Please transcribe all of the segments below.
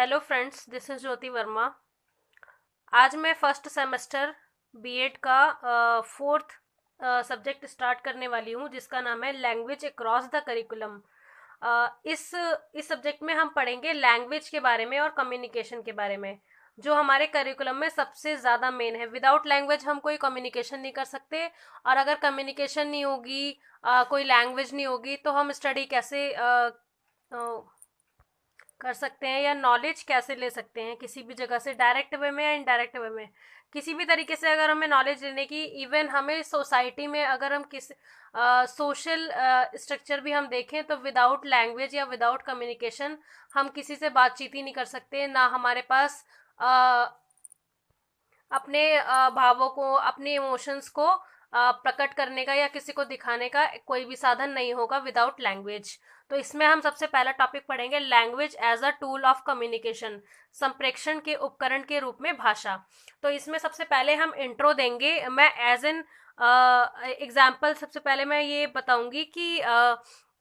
Hello friends, this is ज्योति वर्मा। आज मैं first semester BEd का फोर्थ सब्जेक्ट स्टार्ट करने वाली हूँ, जिसका नाम है लैंग्वेज अक्रॉस द करिकुलम। इस सब्जेक्ट में हम पढ़ेंगे लैंग्वेज के बारे में और कम्युनिकेशन के बारे में, जो हमारे करिकुलम में सबसे ज़्यादा मेन है। विदाउट लैंग्वेज हम कोई कम्युनिकेशन नहीं कर सकते, और अगर कम्युनिकेशन नहीं होगी, कोई लैंग्वेज नहीं होगी, तो हम स्टडी कैसे कर सकते हैं या नॉलेज कैसे ले सकते हैं किसी भी जगह से, डायरेक्ट वे में या इनडायरेक्ट वे में। किसी भी तरीके से अगर हमें नॉलेज लेने की, इवन हमें सोसाइटी में अगर हम किस सोशल स्ट्रक्चर भी हम देखें, तो विदाउट लैंग्वेज या विदाउट कम्युनिकेशन हम किसी से बातचीत ही नहीं कर सकते। ना हमारे पास अपने भावों को, अपने इमोशंस को प्रकट करने का या किसी को दिखाने का कोई भी साधन नहीं होगा विदाउट लैंग्वेज। तो इसमें हम सबसे पहला टॉपिक पढ़ेंगे language as a tool of communication, संप्रेषण के उपकरण के रूप में भाषा। तो इसमें सबसे पहले हम इंट्रो देंगे। मैं एज एन एग्जाम्पल सबसे पहले मैं ये बताऊंगी कि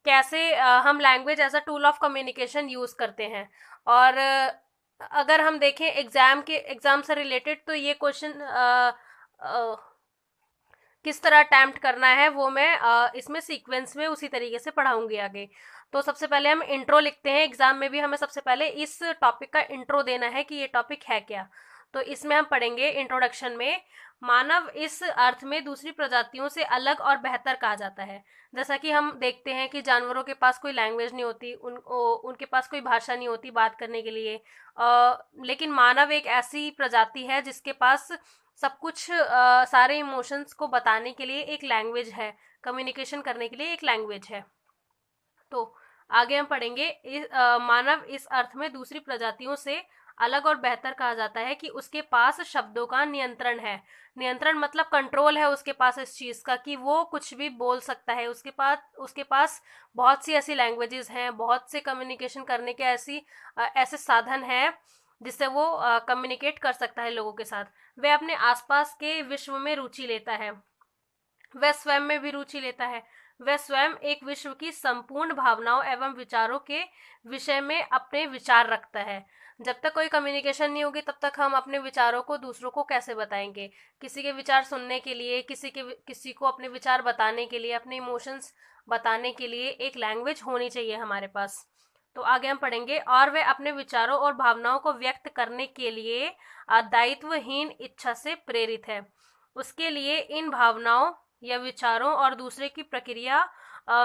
कैसे हम language as a tool of communication use करते हैं। और अगर हम देखें एग्जाम से रिलेटेड, तो ये क्वेश्चन किस तरह अटैम्प्ट करना है वो मैं इसमें सीक्वेंस में उसी तरीके से पढ़ाऊंगी आगे। तो सबसे पहले हम इंट्रो लिखते हैं। एग्जाम में भी हमें सबसे पहले इस टॉपिक का इंट्रो देना है कि ये टॉपिक है क्या। तो इसमें हम पढ़ेंगे इंट्रोडक्शन में, मानव इस अर्थ में दूसरी प्रजातियों से अलग और बेहतर कहा जाता है। जैसा कि हम देखते हैं कि जानवरों के पास कोई लैंग्वेज नहीं होती, उनके पास कोई भाषा नहीं होती बात करने के लिए, लेकिन मानव एक ऐसी प्रजाति है जिसके पास सब कुछ, सारे इमोशंस को बताने के लिए एक लैंग्वेज है, कम्युनिकेशन करने के लिए एक लैंग्वेज है। तो आगे हम पढ़ेंगे मानव इस अर्थ में दूसरी प्रजातियों से अलग और बेहतर कहा जाता है कि उसके पास शब्दों का नियंत्रण है। नियंत्रण मतलब कंट्रोल है उसके पास इस चीज का, कि वो कुछ भी बोल सकता है। उसके पास बहुत सी ऐसी लैंग्वेजेस हैं, बहुत से कम्युनिकेशन करने के ऐसे साधन हैं जिससे वो कम्युनिकेट कर सकता है लोगों के साथ। वह अपने आसपास के विश्व में रुचि लेता है, वह स्वयं में भी रुचि लेता है। वह स्वयं एक विश्व की संपूर्ण भावनाओं एवं विचारों के विषय में अपने विचार रखता है। जब तक कोई कम्युनिकेशन नहीं होगी, तब तक हम अपने विचारों को दूसरों को कैसे बताएंगे। किसी के विचार सुनने के लिए, किसी को अपने विचार बताने के लिए, अपने इमोशंस बताने के लिए एक लैंग्वेज होनी चाहिए हमारे पास। तो आगे हम पढ़ेंगे, और वह अपने विचारों और भावनाओं को व्यक्त करने के लिए दायित्वहीन इच्छा से प्रेरित है। उसके लिए इन भावनाओं या विचारों और दूसरे की प्रक्रिया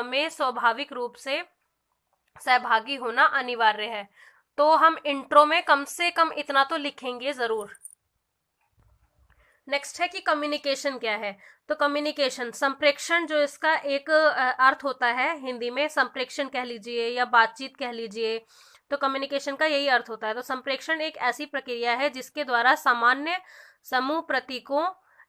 में स्वाभाविक रूप से सहभागी होना अनिवार्य है। तो हम इंट्रो में कम से कम इतना तो लिखेंगे जरूर। नेक्स्ट है कि कम्युनिकेशन क्या है। तो कम्युनिकेशन, संप्रेषण, जो इसका एक अर्थ होता है हिंदी में, संप्रेषण कह लीजिए या बातचीत कह लीजिए, तो कम्युनिकेशन का यही अर्थ होता है। तो संप्रेषण एक ऐसी प्रक्रिया है जिसके द्वारा सामान्य समूह प्रतीकों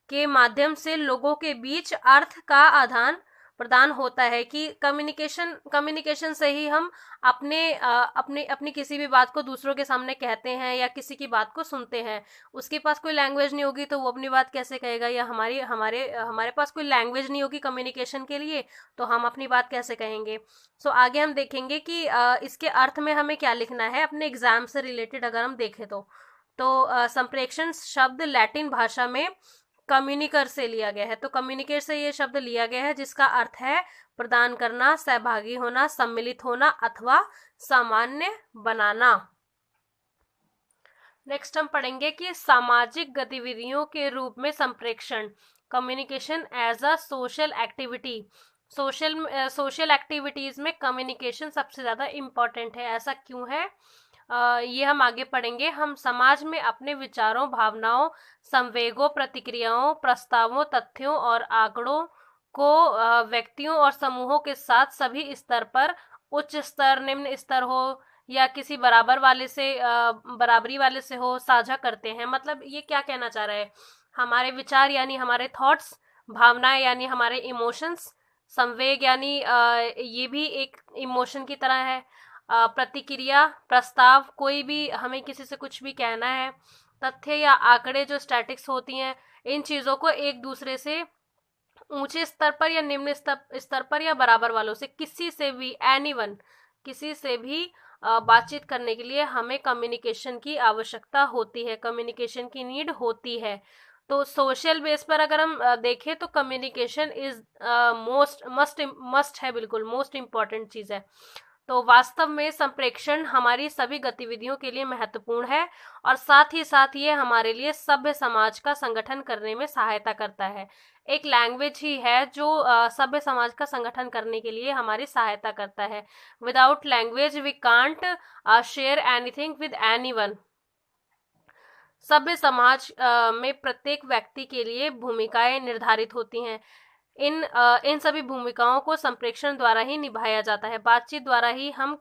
के माध्यम से लोगों के बीच अर्थ का आदान प्रदान होता है। कि कम्युनिकेशन से ही हम अपनी किसी भी बात को दूसरों के सामने कहते हैं या किसी की बात को सुनते हैं। उसके पास कोई लैंग्वेज नहीं होगी तो वो अपनी बात कैसे कहेगा, या हमारे पास कोई लैंग्वेज नहीं होगी कम्युनिकेशन के लिए, तो हम अपनी बात कैसे कहेंगे। सो आगे हम देखेंगे कि इसके अर्थ में हमें क्या लिखना है अपने एग्जाम से रिलेटेड अगर हम देखें तो संप्रेषण शब्द लैटिन भाषा में कम्युनिकर से लिया गया है। तो कम्युनिकेट से ये शब्द लिया गया है, जिसका अर्थ है प्रदान करना, सहभागी होना, सम्मिलित होना अथवा सामान्य बनाना। नेक्स्ट हम पढ़ेंगे कि सामाजिक गतिविधियों के रूप में संप्रेषण, communication as a social activity. Social activities में कम्युनिकेशन सबसे ज्यादा इम्पोर्टेंट है। ऐसा क्यों है, ये हम आगे पढ़ेंगे। हम समाज में अपने विचारों, भावनाओं, संवेगों, प्रतिक्रियाओं, प्रस्तावों, तथ्यों और आंकड़ों को व्यक्तियों और समूहों के साथ सभी स्तर पर, उच्च स्तर, निम्न स्तर हो या किसी बराबरी वाले से हो, साझा करते हैं। मतलब ये क्या कहना चाह रहा है, हमारे विचार यानी हमारे थॉट्स, भावनाएं यानी हमारे इमोशंस, संवेग यानी ये भी एक इमोशन की तरह है, प्रतिक्रिया, प्रस्ताव, कोई भी हमें किसी से कुछ भी कहना है, तथ्य या आंकड़े जो स्टैटिक्स होती हैं, इन चीजों को एक दूसरे से ऊंचे स्तर पर या निम्न स्तर पर या बराबर वालों से, किसी से भी, एनीवन, किसी से भी बातचीत करने के लिए हमें कम्युनिकेशन की आवश्यकता होती है, कम्युनिकेशन की नीड होती है। तो सोशल बेस पर अगर हम देखें तो कम्युनिकेशन इज मस्ट है, बिल्कुल मोस्ट इम्पॉर्टेंट चीज है। तो वास्तव में संप्रेषण हमारी सभी गतिविधियों के लिए महत्वपूर्ण है और साथ ही साथ ये हमारे लिए सभ्य समाज का संगठन करने में सहायता करता है। एक लैंग्वेज ही है जो सभ्य समाज का संगठन करने के लिए हमारी सहायता करता है। Without language we can't share anything with anyone. सभ्य समाज में प्रत्येक व्यक्ति के लिए भूमिकाएं निर्धारित होती हैं। इन सभी भूमिकाओं को संप्रेषण द्वारा ही निभाया जाता है। बातचीत द्वारा ही हम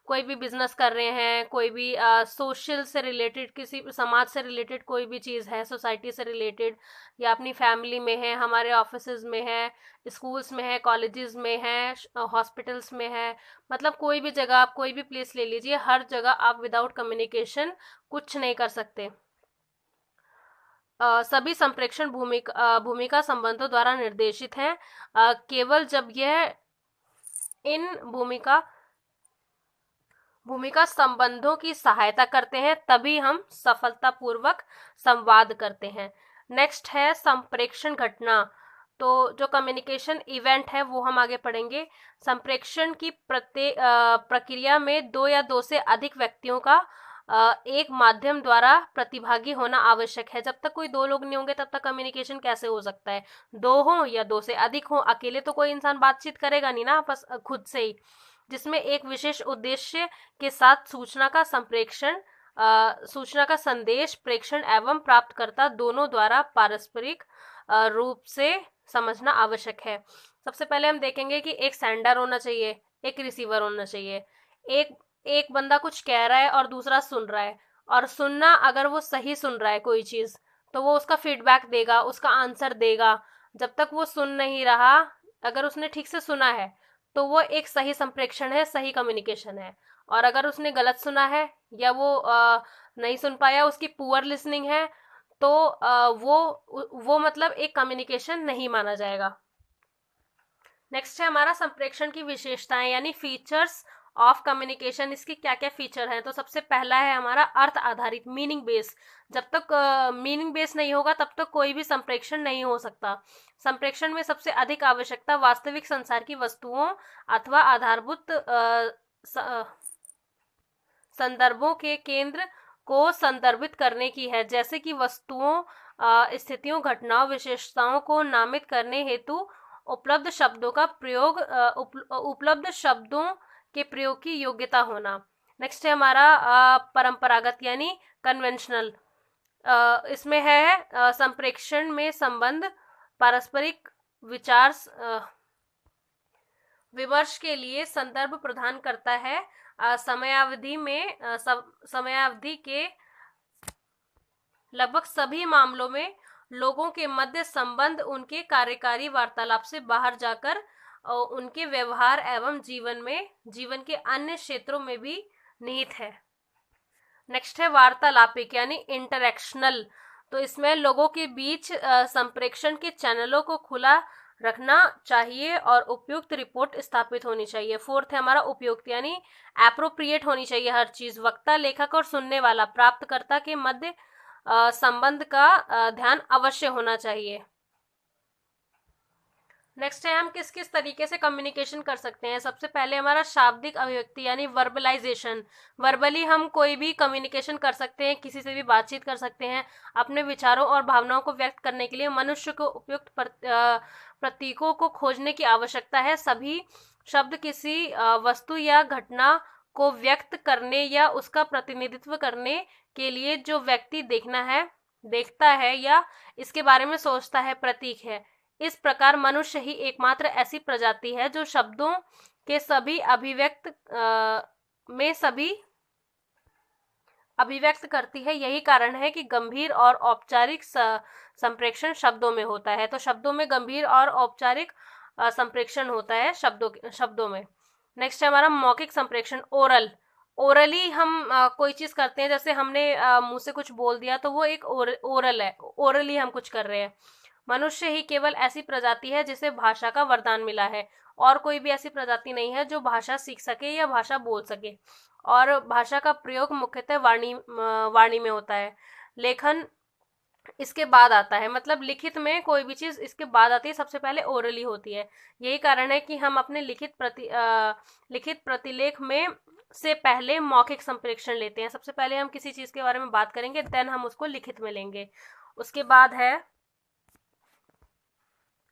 कोई भी बिजनेस कर रहे हैं, कोई भी सोशल से रिलेटेड, किसी समाज से रिलेटेड कोई भी चीज़ है, सोसाइटी से रिलेटेड, या अपनी फैमिली में है, हमारे ऑफिसेज में है, स्कूल्स में है, कॉलेजेस में है, हॉस्पिटल्स में है, मतलब कोई भी जगह, आप कोई भी प्लेस ले लीजिए, हर जगह आप विदाउट कम्युनिकेशन कुछ नहीं कर सकते। सभी संप्रेषण भूमिका संबंधों द्वारा निर्देशित हैं। केवल जब यह इन भूमिका संबंधों की सहायता करते हैं तभी हम सफलतापूर्वक संवाद करते हैं। नेक्स्ट है संप्रेषण घटना। तो जो कम्युनिकेशन इवेंट है वो हम आगे पढ़ेंगे। संप्रेषण की प्रक्रिया में दो या दो से अधिक व्यक्तियों का एक माध्यम द्वारा प्रतिभागी होना आवश्यक है। जब तक कोई दो लोग नहीं होंगे तब तक कम्युनिकेशन कैसे हो सकता है? दो हो या दो से अधिक हो, अकेले तो कोई इंसान बातचीत करेगा नहीं ना, बस खुद से ही। जिसमें एक विशेष उद्देश्य के साथ सूचना का संदेश प्रेषण एवं प्राप्तकर्ता दोनों द्वारा पारस्परिक रूप से समझना आवश्यक है। सबसे पहले हम देखेंगे कि एक सेंडर होना चाहिए, एक रिसीवर होना चाहिए। एक बंदा कुछ कह रहा है और दूसरा सुन रहा है, और सुनना, अगर वो सही सुन रहा है कोई चीज तो वो उसका फीडबैक देगा, उसका आंसर देगा। जब तक वो सुन नहीं रहा, अगर उसने ठीक से सुना है तो वो एक सही संप्रेषण है, सही कम्युनिकेशन है। और अगर उसने गलत सुना है या वो नहीं सुन पाया, उसकी पुअर लिसनिंग है, तो वो मतलब एक कम्युनिकेशन नहीं माना जाएगा। नेक्स्ट है हमारा संप्रेषण की विशेषताएं यानी फीचर्स ऑफ कम्युनिकेशन। इसकी क्या क्या फीचर हैं? तो सबसे पहला है हमारा अर्थ आधारित, मीनिंग बेस। जब तक मीनिंग बेस नहीं होगा तब तक कोई भी संप्रेषण नहीं हो सकता। संप्रेषण में सबसे अधिक आवश्यकता वास्तविक संसार की वस्तुओं अथवा आधारभूत संदर्भों के केंद्र को संदर्भित करने की है, जैसे कि वस्तुओं, स्थितियों, घटनाओं, विशेषताओं को नामित करने हेतु उपलब्ध शब्दों के प्रयोग की योग्यता होना। नेक्स्ट है हमारा परंपरागत यानी कन्वेंशनल। इसमें है संप्रेषण में संबंध पारस्परिक विचार विमर्श के लिए संदर्भ प्रदान करता है। समयावधि के लगभग सभी मामलों में लोगों के मध्य संबंध उनके कार्यकारी वार्तालाप से बाहर जाकर उनके व्यवहार एवं जीवन के अन्य क्षेत्रों में भी निहित है। नेक्स्ट है वार्तालापिक यानी इंटरेक्शनल। तो इसमें लोगों के बीच संप्रेषण के चैनलों को खुला रखना चाहिए और उपयुक्त रिपोर्ट स्थापित होनी चाहिए। फोर्थ है हमारा उपयुक्त यानी एप्रोप्रिएट होनी चाहिए हर चीज। वक्ता, लेखक और सुनने वाला, प्राप्तकर्ता के मध्य संबंध का ध्यान अवश्य होना चाहिए। नेक्स्ट है हम किस किस तरीके से कम्युनिकेशन कर सकते हैं। सबसे पहले हमारा शाब्दिक अभिव्यक्ति यानी वर्बलाइजेशन। वर्बली हम कोई भी कम्युनिकेशन कर सकते हैं, किसी से भी बातचीत कर सकते हैं। अपने विचारों और भावनाओं को व्यक्त करने के लिए मनुष्य को उपयुक्त प्रतीकों को खोजने की आवश्यकता है। सभी शब्द किसी वस्तु या घटना को व्यक्त करने या उसका प्रतिनिधित्व करने के लिए जो व्यक्ति देखता है या इसके बारे में सोचता है प्रतीक है। इस प्रकार मनुष्य ही एकमात्र ऐसी प्रजाति है जो शब्दों के सभी अभिव्यक्त करती है। यही कारण है कि गंभीर और औपचारिक संप्रेषण शब्दों में होता है। तो शब्दों में गंभीर और औपचारिक संप्रेषण होता है शब्दों में। नेक्स्ट है हमारा मौखिक संप्रेषण, ओरली हम कोई चीज करते हैं, जैसे हमने मुंह से कुछ बोल दिया तो वो एक ओरल है, ओरली हम कुछ कर रहे हैं। मनुष्य ही केवल ऐसी प्रजाति है जिसे भाषा का वरदान मिला है, और कोई भी ऐसी प्रजाति नहीं है जो भाषा सीख सके या भाषा बोल सके। और भाषा का प्रयोग मुख्यतः वाणी में होता है। लेखन इसके बाद आता है, मतलब लिखित में कोई भी चीज इसके बाद आती है, सबसे पहले ओरली होती है। यही कारण है कि हम अपने लिखित प्रतिलेख में से पहले मौखिक संप्रेषण लेते हैं। सबसे पहले हम किसी चीज के बारे में बात करेंगे, देन हम उसको लिखित में लेंगे। उसके बाद है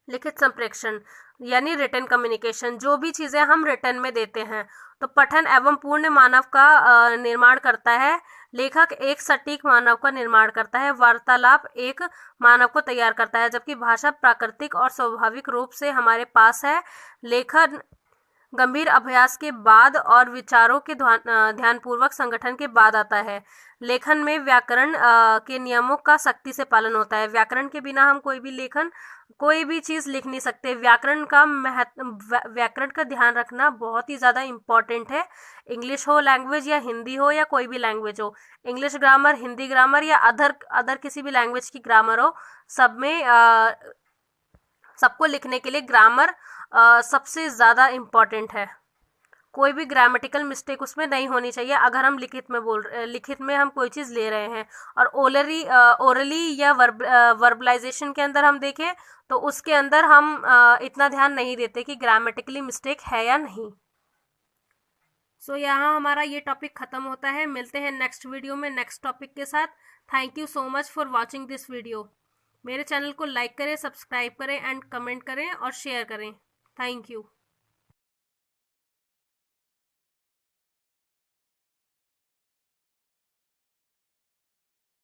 लिखित संप्रेषण यानी रिटन कम्युनिकेशन। जो भी चीजें हम रिटन में देते हैं, तो पठन एवं पूर्ण मानव का निर्माण करता है। लेखक एक सटीक मानव का निर्माण करता है। वार्तालाप एक मानव को तैयार करता है, जबकि भाषा प्राकृतिक और स्वाभाविक रूप से हमारे पास है। लेखन गंभीर अभ्यास के बाद और विचारों के ध्यानपूर्वक संगठन के बाद आता है। लेखन में व्याकरण के नियमों का सख्ती से पालन होता है। व्याकरण के बिना हम कोई भी चीज लिख नहीं सकते। व्याकरण का ध्यान रखना बहुत ही ज्यादा इम्पोर्टेंट है। इंग्लिश हो लैंग्वेज या हिंदी हो या कोई भी लैंग्वेज हो, इंग्लिश ग्रामर, हिंदी ग्रामर या अदर किसी भी लैंग्वेज की ग्रामर हो, सब में सबको लिखने के लिए ग्रामर सबसे ज़्यादा इम्पॉर्टेंट है। कोई भी ग्रामेटिकल मिस्टेक उसमें नहीं होनी चाहिए अगर हम लिखित में हम कोई चीज़ ले रहे हैं। और ओरली या वर्बलाइजेशन के अंदर हम देखें तो उसके अंदर हम इतना ध्यान नहीं देते कि ग्रामेटिकली मिस्टेक है या नहीं। सो यहाँ हमारा ये टॉपिक ख़त्म होता है। मिलते हैं नेक्स्ट वीडियो में नेक्स्ट टॉपिक के साथ। Thank you so much for watching this video. मेरे चैनल को लाइक करें, सब्सक्राइब करें एंड कमेंट करें और शेयर करें। Thank you.